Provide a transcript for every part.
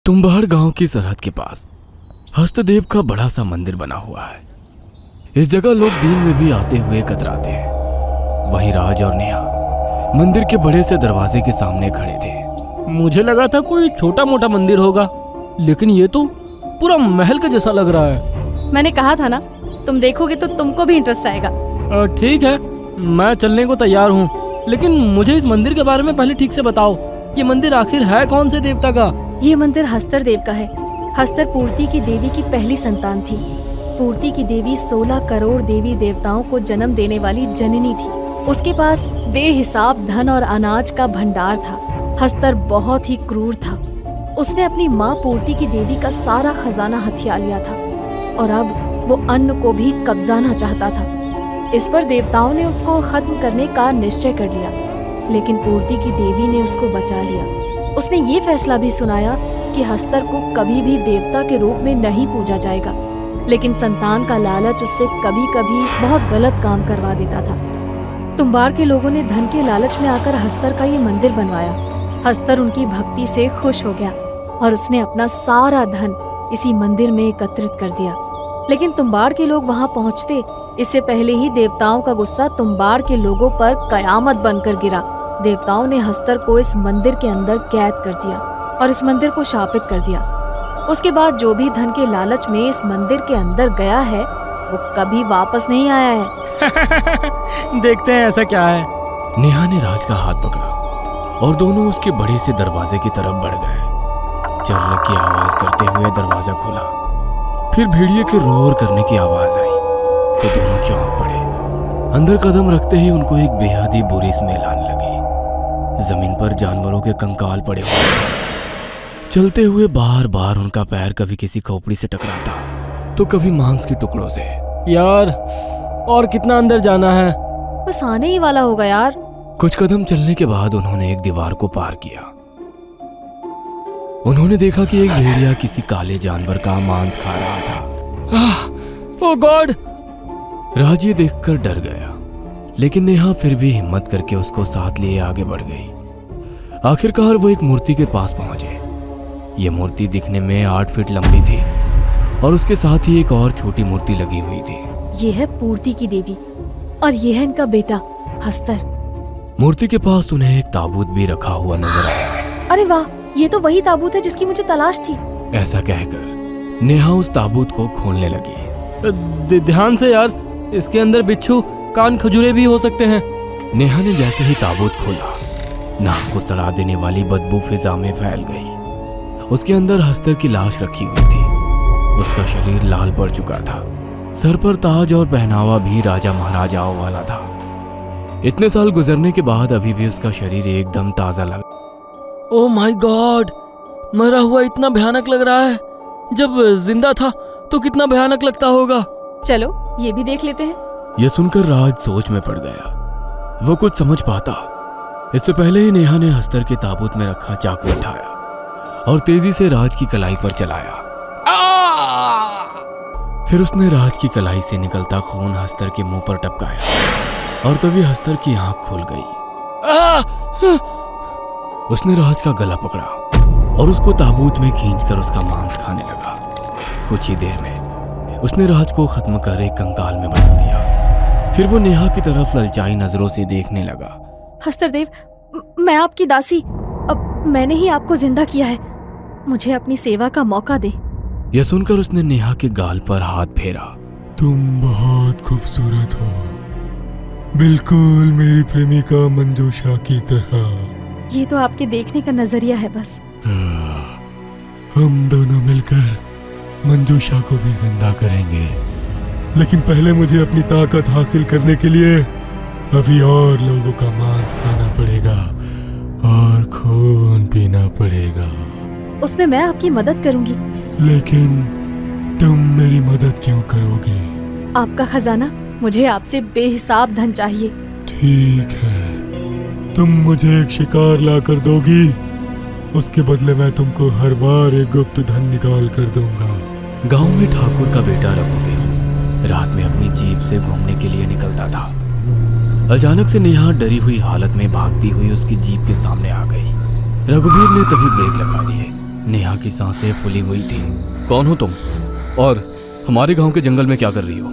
तुम्बाड़ गांव की सरहद के पास हस्तदेव का बड़ा सा मंदिर बना हुआ है। इस जगह लोग दिन में भी आते हुए कतराते हैं। वहीं राज और नेहा मंदिर के बड़े से दरवाजे के सामने खड़े थे। मुझे लगा था कोई छोटा मोटा मंदिर होगा, लेकिन ये तो पूरा महल के जैसा लग रहा है। मैंने कहा था ना, तुम देखोगे तो तुमको भी इंटरेस्ट आएगा। ठीक है, मैं चलने को तैयार हूँ, लेकिन मुझे इस मंदिर के बारे में पहले ठीक से बताओ। ये मंदिर आखिर है कौन से देवता का? ये मंदिर हस्तर देव का है। हस्तर पूर्ति की देवी की पहली संतान थी। पूर्ति की देवी 16 करोड़ देवी देवताओं को जन्म देने वाली जननी थी। उसके पास बेहिसाब धन और अनाज का भंडार था। हस्तर बहुत ही क्रूर था। उसने अपनी माँ पूर्ति की देवी का सारा खजाना हथिया लिया था और अब वो अन्न को भी कब्जाना चाहता था। इस पर देवताओं ने उसको खत्म करने का निश्चय कर लिया, लेकिन पूर्ति की देवी ने उसको बचा लिया। उसने ये फैसला भी सुनाया कि हस्तर को कभी भी देवता के रूप में नहीं पूजा जाएगा, लेकिन संतान का लालच उससे कभी कभी बहुत गलत काम करवा देता था। तुम्बाड़ के लोगों ने धन के लालच में आकर हस्तर का ये मंदिर बनवाया। हस्तर उनकी भक्ति से खुश हो गया और उसने अपना सारा धन इसी मंदिर में एकत्रित कर दिया। लेकिन तुम्बाड़ के लोग वहां पहुंचते इससे पहले ही देवताओं का गुस्सा तुम्बाड़ के लोगों पर कयामत बनकर गिरा। देवताओं ने हस्तर को इस मंदिर के अंदर कैद कर दिया और इस मंदिर को शापित कर दिया। उसके बाद जो भी धन के लालच में इस मंदिर के अंदर गया है वो कभी वापस नहीं आया है। देखते हैं ऐसा क्या है। नेहा ने राज का हाथ पकड़ा और दोनों उसके बड़े से दरवाजे की तरफ बढ़ गए। चर्र की आवाज करते हुए दरवाजा खोला, फिर भेड़िए के रोर करने की आवाज आई तो दोनों चौंक पड़े। अंदर कदम रखते ही उनको एक बेहद ही बुरी स्मेल आने लगी। जमीन पर जानवरों के कंकाल पड़े हुए थे। चलते हुए बार बार उनका पैर कभी किसी खोपड़ी से टकराता तो कभी मांस के टुकड़ों से। यार, और कितना अंदर जाना है? बस आने ही वाला होगा यार। कुछ कदम चलने के बाद उन्होंने एक दीवार को पार किया। उन्होंने देखा कि एक भेड़िया किसी काले जानवर का मांस खा रहा था। ओह गॉड! राज ये देखकर डर गया, लेकिन नेहा फिर भी हिम्मत करके उसको साथ लिए आगे बढ़ गई। आखिरकार वो एक मूर्ति के पास पहुंचे। ये मूर्ति दिखने में 8 फीट लंबी थी और उसके साथ ही एक और छोटी मूर्ति लगी हुई थी। ये है पूर्ति की देवी और ये है इनका बेटा हस्तर। मूर्ति के पास उन्हें एक ताबूत भी रखा हुआ नजर आया। अरे वाह, ये तो वही ताबूत है जिसकी मुझे तलाश थी। ऐसा कहकर नेहा उस ताबूत को खोलने लगी। ध्यान से यार, इसके अंदर बिच्छू, कान खजूरे भी हो सकते हैं। नेहा ने जैसे ही ताबूत खोला, नाक को सड़ा देने वाली बदबू फिजा में फैल गई। उसके अंदर हस्तर की लाश रखी हुई थी। उसका शरीर लाल पड़ चुका था। सर पर ताज और पहनावा भी राजा महाराजाओं वाला था। इतने साल गुजरने के बाद अभी भी उसका शरीर एकदम ताजा लगा। Oh my God! मरा हुआ इतना भयानक लग रहा है। जब जिंदा था तो कितना भयानक लगता होगा। चलो ये भी देख लेते हैं। यह सुनकर राज सोच में पड़ गया। वो कुछ समझ पाता इससे पहले ही नेहा ने हस्तर के ताबूत में रखा चाकू उठाया और तेजी से राज की कलाई पर चलाया। फिर उसने राज की कलाई से निकलता खून हस्तर के मुंह पर टपकाया और तभी हस्तर की आंख खुल गई। उसने राज का गला पकड़ा और उसको ताबूत में खींचकर उसका मांस खाने लगा। कुछ ही देर में उसने राज को खत्म कर एक कंकाल में बदल दिया। फिर वो नेहा की तरफ ललचाई नजरों से देखने लगा। हस्तर देव, मैं आपकी दासी, अब मैंने ही आपको जिंदा किया है। मुझे अपनी सेवा का मौका दे। यह सुनकर उसने नेहा के गाल पर हाथ फेरा। तुम बहुत खूबसूरत हो, बिल्कुल मेरी प्रेमिका मंजूषा की तरह। ये तो आपके देखने का नजरिया है बस। हम दोनों मिलकर मंजूषा को भी जिंदा करेंगे, लेकिन पहले मुझे अपनी ताकत हासिल करने के लिए अभी और लोगों का मांस खाना पड़ेगा और खून पीना पड़ेगा। उसमें मैं आपकी मदद करूंगी। लेकिन तुम मेरी मदद क्यों करोगे? आपका खजाना, मुझे आपसे बेहिसाब धन चाहिए। ठीक है, तुम मुझे एक शिकार ला कर दोगी, उसके बदले मैं तुमको हर बार एक गुप्त धन निकाल कर दूंगा। गांव में ठाकुर का बेटा रघुवीर रात में अपनी जीप से घूमने के लिए निकलता था। अचानक से नेहा डरी हुई हालत में भागती हुई उसकी जीप के सामने आ गई। रघुवीर ने तभी ब्रेक लगा दिए। नेहा की सांसें फूली हुई थी। कौन हो तुम और हमारे गांव के जंगल में क्या कर रही हो?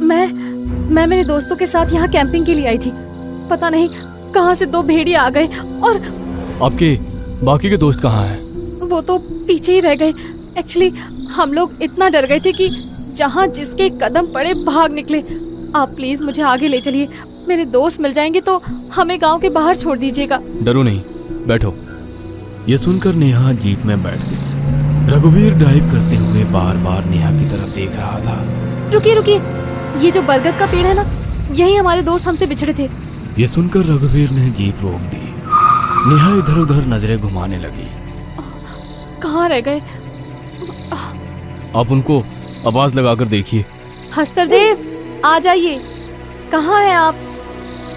मैं मेरे दोस्तों के साथ यहाँ कैंपिंग के लिए आई थी। पता नहीं कहाँ से 2 भेड़िए आ गए और आपके बाकी के दोस्त कहाँ हैं? वो तो पीछे ही रह गए। एक्चुअली हम लोग इतना डर गए थे कि जहाँ जिसके कदम पड़े भाग निकले। आप प्लीज मुझे आगे ले चलिए, मेरे दोस्त मिल जाएंगे तो हमें गांव के बाहर छोड़ दीजिएगा। डरो नहीं, बैठो। ये सुनकर नेहा जीप में बैठ गई। रघुवीर ड्राइव करते हुए बार बार नेहा की तरफ देख रहा था। रुकिए रुकिए, ये जो बरगद का पेड़ है ना, यही हमारे दोस्त हमसे बिछड़े थे। ये सुनकर रघुवीर ने जीप रोक दी। नेहा इधर उधर नजरें घुमाने लगी। कहाँ रह गए? आप उनको आवाज लगाकर देखिए। हस्तरदेव, आ जाइए, कहाँ हैं आप?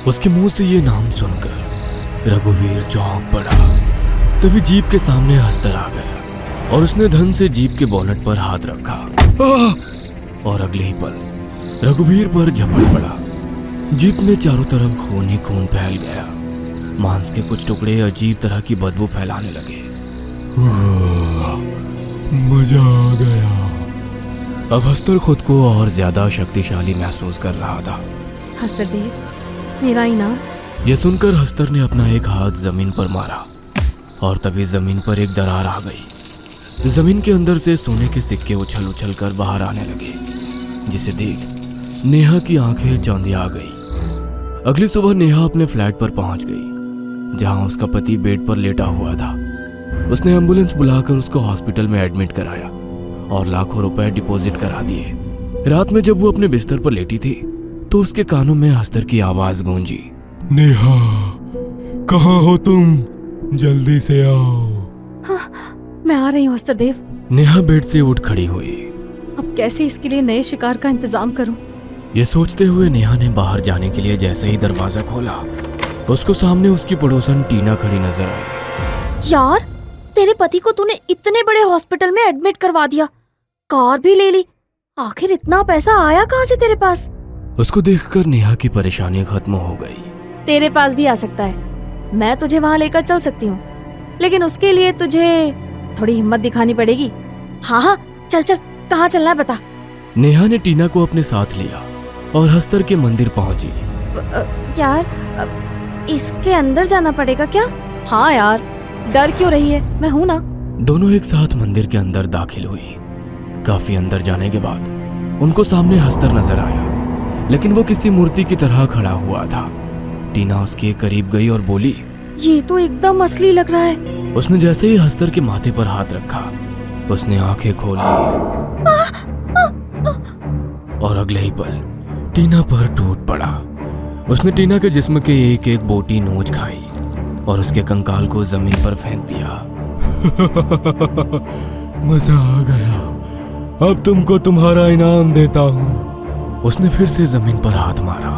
उसके मुंह से ये नाम सुनकर रघुवीर चौंक पड़ा। तभी जीप के सामने हस्तर आ गया और उसने धन से जीप के बोनट पर हाथ रखा। और अगले ही पल रघुवीर पर झपट पड़ा। जीप में चारों तरफ खून ही खून फैल गया। मांस के कुछ टुकड़े अजीब तरह की बदबू फैलाने लगे। मजा आ गया। अब हस्तर खुद को और ज्यादा शक्तिशाली महसूस कर रहा था। हस्तरदेव, मेरा इनाम। यह सुनकर हस्तर ने अपना एक हाथ जमीन पर मारा और तभी जमीन पर एक दरार आ गई। जमीन के अंदर से सोने के सिक्के उछल उछल कर बाहर आने लगे, जिसे देख नेहा की आंखें चौंधिया गई। अगली सुबह नेहा अपने फ्लैट पर पहुंच गई, जहां उसका पति बेड पर लेटा हुआ था। उसने एम्बुलेंस बुलाकर उसको हॉस्पिटल में एडमिट कराया और लाखों रुपए डिपॉजिट करा दिए। रात में जब वो अपने बिस्तर पर लेटी थी तो उसके कानों में हस्तर की आवाज गूंजी। नेहा, कहाँ हो तुम? जल्दी से आओ। हाँ, मैं आ रही हूँ हस्तरदेव। नेहा बेड से उठ खड़ी हुई। अब कैसे इसके लिए नए शिकार का इंतजाम करूं? ये सोचते हुए नेहा ने बाहर जाने के लिए जैसे ही दरवाजा खोला, उसको सामने उसकी पड़ोसन टीना खड़ी नजर आई। यार, तेरे पति को तूने इतने बड़े हॉस्पिटल में एडमिट करवा दिया, कार भी ले ली, आखिर इतना पैसा आया कहाँ से तेरे पास? उसको देखकर नेहा की परेशानी खत्म हो गई। तेरे पास भी आ सकता है, मैं तुझे वहां लेकर चल सकती हूँ, लेकिन उसके लिए तुझे थोड़ी हिम्मत दिखानी पड़ेगी। हाँ हाँ, चल चल, कहाँ चलना है बता। नेहा ने टीना को अपने साथ लिया और हस्तर के मंदिर पहुंची। यार, इसके अंदर जाना पड़ेगा क्या? हाँ यार, डर क्यों रही है, मैं हूं ना। दोनों एक साथ मंदिर के अंदर दाखिल हुई। काफी अंदर जाने के बाद उनको सामने हस्तर नजर आया, लेकिन वो किसी मूर्ति की तरह खड़ा हुआ था। टीना उसके करीब गई और बोली, ये तो एकदम असली लग रहा है। उसने जैसे ही हस्तर के माथे पर हाथ रखा, उसने आंखें खोल ली और अगले ही पल टीना पर टूट पड़ा। उसने टीना के जिस्म के एक एक बोटी नोच खाई और उसके कंकाल को जमीन पर फेंक दिया। मजा आ गया, अब तुमको तुम्हारा इनाम देता हूँ। उसने फिर से जमीन पर हाथ मारा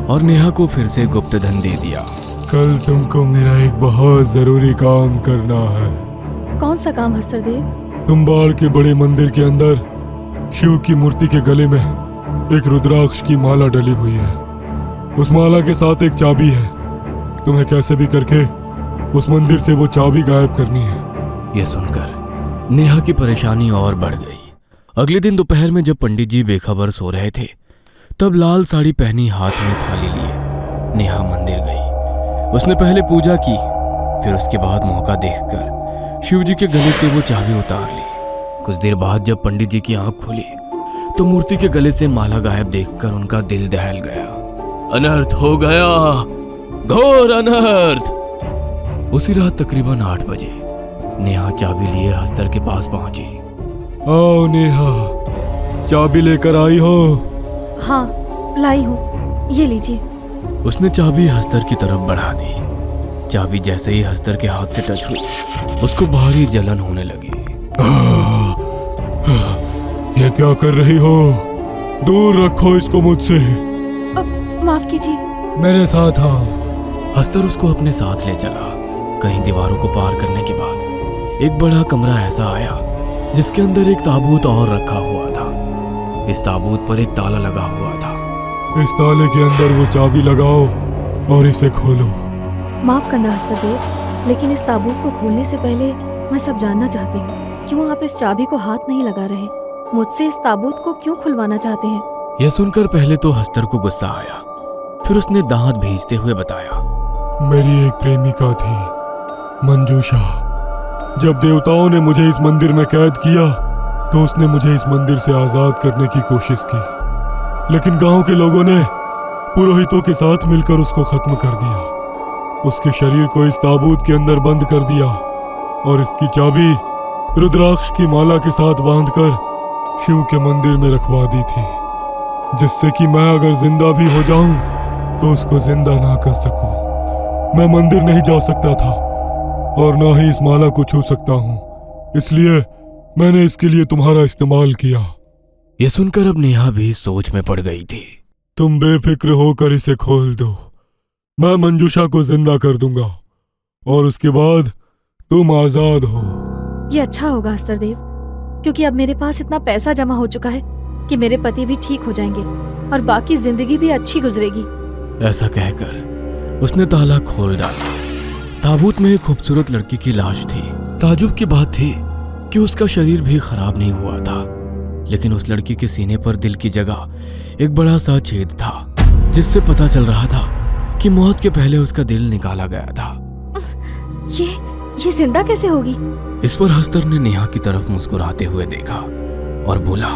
और नेहा को फिर से गुप्त धन दे दिया। कल तुमको मेरा एक बहुत जरूरी काम करना है। कौन सा काम हस्तरदेव? तुम बाढ़ के बड़े मंदिर के अंदर शिव की मूर्ति के गले में एक रुद्राक्ष की माला डली हुई है। उस माला के साथ एक चाबी है। तुम्हें कैसे भी करके उस मंदिर से वो चाबी गायब करनी है। यह सुनकर नेहा की परेशानी और बढ़ गई। अगले दिन दोपहर में जब पंडित जी बेखबर सो रहे थे, तब लाल साड़ी पहनी हाथ में थाली लिए नेहा मंदिर गई। उसने पहले पूजा की, फिर उसके बाद मौका देखकर शिव जी के गले से वो चाबी उतार ली। कुछ देर बाद जब पंडित जी की आंख खुली तो मूर्ति के गले से माला गायब देखकर उनका दिल दहल गया। अनर्थ हो गया, घोर अनर्थ। उसी रात तकरीबन 8 बजे नेहा चाबी लिए हस्तर के पास पहुंची। आओ नेहा, चाबी लेकर आई हो? हाँ, लाई हूँ, ये लीजिए। उसने चाबी हस्तर की तरफ बढ़ा दी। चाबी जैसे ही हस्तर के हाथ से टच हुई, उसको भारी जलन होने लगी। ये क्या कर रही हो? दूर रखो इसको मुझसे। माफ कीजिए। मेरे साथ आओ। हस्तर उसको अपने साथ ले चला। कहीं दीवारों को पार करने के बाद एक बड़ा कमरा ऐसा आया जिसके अंदर एक ताबूत और रखा हुआ था। इस ताबूत पर एक ताला लगा हुआ था। इस ताले के अंदर वो चाबी लगाओ और इसे खोलो। माफ करना हस्तरदेव, लेकिन इस ताबूत को खोलने से पहले मैं सब जानना चाहती हूँ। क्यों आप इस चाबी को हाथ नहीं लगा रहे? मुझसे इस ताबूत को क्यों खुलवाना चाहते हैं? यह सुनकर पहले तो हस्तर को गुस्सा आया, फिर उसने दांत भींचते हुए बताया। मेरी एक प्रेमिका थी, मंजूषा। जब देवताओं ने मुझे इस मंदिर में कैद किया तो उसने मुझे इस मंदिर से आजाद करने की कोशिश की, लेकिन गांव के लोगों ने पुरोहितों के साथ मिलकर उसको खत्म कर दिया। उसके शरीर को इस ताबूत के अंदर बंद कर दिया और इसकी चाबी रुद्राक्ष की माला के साथ बांधकर शिव के मंदिर में रखवा दी थी, जिससे कि मैं अगर जिंदा भी हो जाऊं तो उसको जिंदा ना कर सकूं। मैं मंदिर नहीं जा सकता था और ना ही इस माला को छू सकता हूं, इसलिए मैंने इसके लिए तुम्हारा इस्तेमाल किया। यह सुनकर अब नेहा भी सोच में पड़ गई थी। तुम बेफिक्र होकर इसे खोल दो, मैं मंजूषा को जिंदा कर दूंगा और उसके बाद तुम आजाद हो। ये अच्छा होगा हस्तरदेव, क्योंकि अब मेरे पास इतना पैसा जमा हो चुका है कि मेरे पति भी ठीक हो जाएंगे और बाकी जिंदगी भी अच्छी गुजरेगी। ऐसा कहकर उसने ताला खोल डाला। ताबूत में एक खूबसूरत लड़की की लाश थी। ताजुब की बात थी कि उसका शरीर भी खराब नहीं हुआ था, लेकिन उस लड़की के सीने पर दिल की जगह एक बड़ा सा छेद था, जिससे पता चल रहा था कि मौत के पहले उसका दिल निकाला गया था। ये जिंदा कैसे होगी? इस पर हस्तर ने नेहा की तरफ मुस्कुराते हुए देखा और बोला,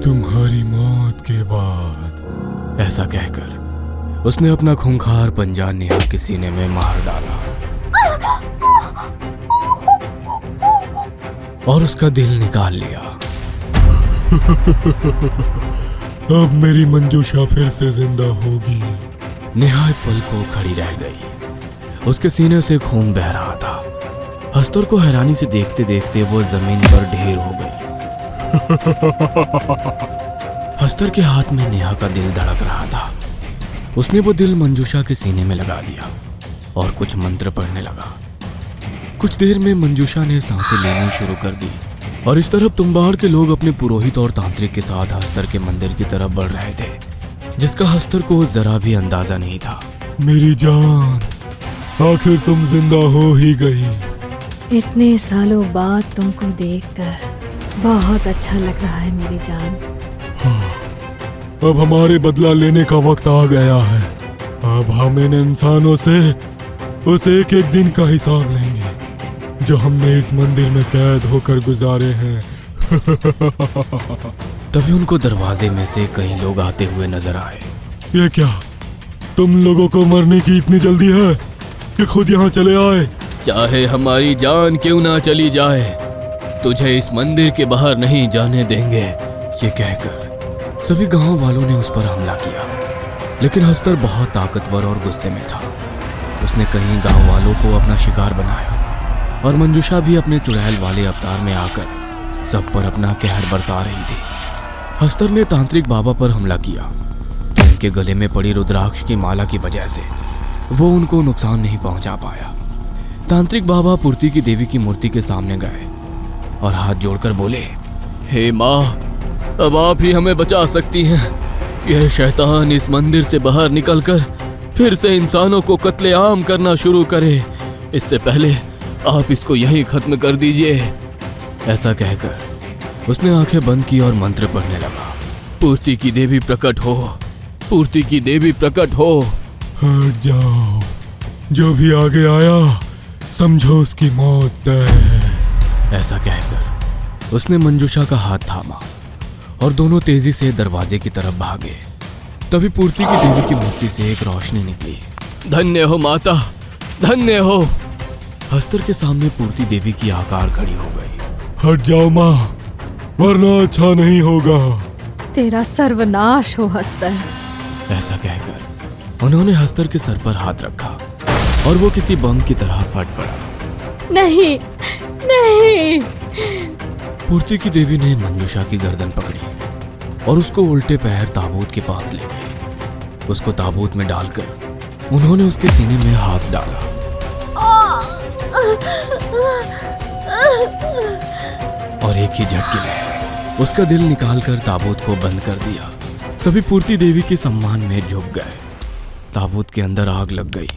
तुम्हारी मौत के बाद। ऐसा कहकर उसने अपना खूंखार पंजा नेहा के सीने में मार डाला और उसका दिल निकाल लिया। अब मेरी मंजूषा फिर से जिंदा होगी। नेहा एक पल को खड़ी रह गई। उसके सीने से खून बह रहा था। हस्तर को हैरानी से देखते देखते वो जमीन पर ढेर हो गई। हस्तर के हाथ में नेहा का दिल धड़क रहा था। उसने वो दिल मंजूषा के सीने में लगा दिया और कुछ मंत्र पढ़ने लगा। कुछ देर में मंजूषा ने सांसें लेनी शुरू कर दी और इस तरफ तुम्बाड़ के लोग अपने पुरोहित और तांत्रिक के साथ हस्तर के मंदिर की तरफ बढ़ रहे थे, जिसका हस्तर को जरा भी अंदाजा नहीं था। मेरी जान, आखिर तुम जिंदा हो ही गई। इतने सालों बाद तुमको देखकर बहुत अच्छा लग रहा है मेरी जान। अब हमारे बदला लेने का वक्त आ गया है। अब हम इन इंसानों से उस एक एक दिन का हिसाब लेंगे जो हमने इस मंदिर में कैद होकर गुजारे हैं। तभी उनको दरवाजे में से कई लोग आते हुए नजर आए। ये क्या, तुम लोगों को मरने की इतनी जल्दी है कि खुद यहाँ चले आए? चाहे हमारी जान क्यों ना चली जाए, तुझे इस मंदिर के बाहर नहीं जाने देंगे। ये कहकर सभी गांव वालों ने उस पर हमला किया, लेकिन हस्तर बहुत ताकतवर और गुस्से में था। उसने कई गांव वालों को अपना शिकार बनाया और मंजूषा भी अपने चुड़ैल वाले अवतार में आकर सब पर अपना कहर बरसा रही थी। हस्तर ने तांत्रिक बाबा पर हमला किया तो उनके गले में पड़ी रुद्राक्ष की माला की वजह से वो उनको नुकसान नहीं पहुंचा पाया। तांत्रिक बाबा पूर्ति की देवी की मूर्ति के सामने गए और हाथ जोड़कर बोले, हे माँ, अब आप ही हमें बचा सकती हैं। यह शैतान इस मंदिर से बाहर निकलकर फिर से इंसानों को कत्लेआम करना शुरू करे, इससे पहले आप इसको यहीं खत्म कर दीजिए। ऐसा कहकर उसने आंखें बंद की और मंत्र पढ़ने लगा। पूर्ति की देवी प्रकट हो, पूर्ति की देवी प्रकट हो। हट जाओ, जो भी आगे आया समझो उसकी मौत तय है। ऐसा कहकर उसने मंजूषा का हाथ थामा और दोनों तेजी से दरवाजे की तरफ भागे। तभी पूर्ति की देवी की मूर्ति से एक रोशनी निकली। धन्य हो माता, धन्य हो। हस्तर के सामने पूर्ति देवी की आकार खड़ी हो गई। हट जाओ माँ, वरना अच्छा नहीं होगा। तेरा सर्वनाश हो हस्तर। ऐसा कहकर उन्होंने हस्तर के सर पर हाथ रखा और वो किसी बम की तरह फट पड़ा। नहीं, नहीं। पूर्ति की देवी ने मंजूषा की गर्दन पकड़ी और उसको उल्टे पैर ताबूत के पास ले गई। उसको ताबूत में डालकर उन्होंने उसके सीने में हाथ डाला और एक ही झटके में उसका दिल निकालकर ताबूत को बंद कर दिया। सभी पूर्ति देवी के सम्मान में झुक गए। ताबूत के अंदर आग लग गई।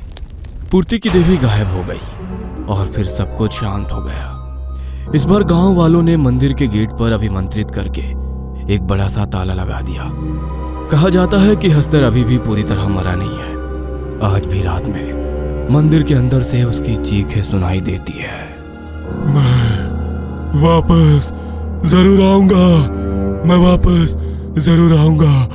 पूर्ति की देवी गायब हो गई और फिर सब कुछ शांत हो गया। इस बार गांव वालों ने मंदिर के गेट पर अभिमंत्रित करके एक बड़ा सा ताला लगा दिया। कहा जाता है कि हस्तर अभी भी पूरी तरह मरा नहीं है। आज भी रात में मंदिर के अंदर से उसकी चीखें सुनाई देती है। मैं वापस जरूर आऊंगा, मैं वापस जरूर आऊंगा।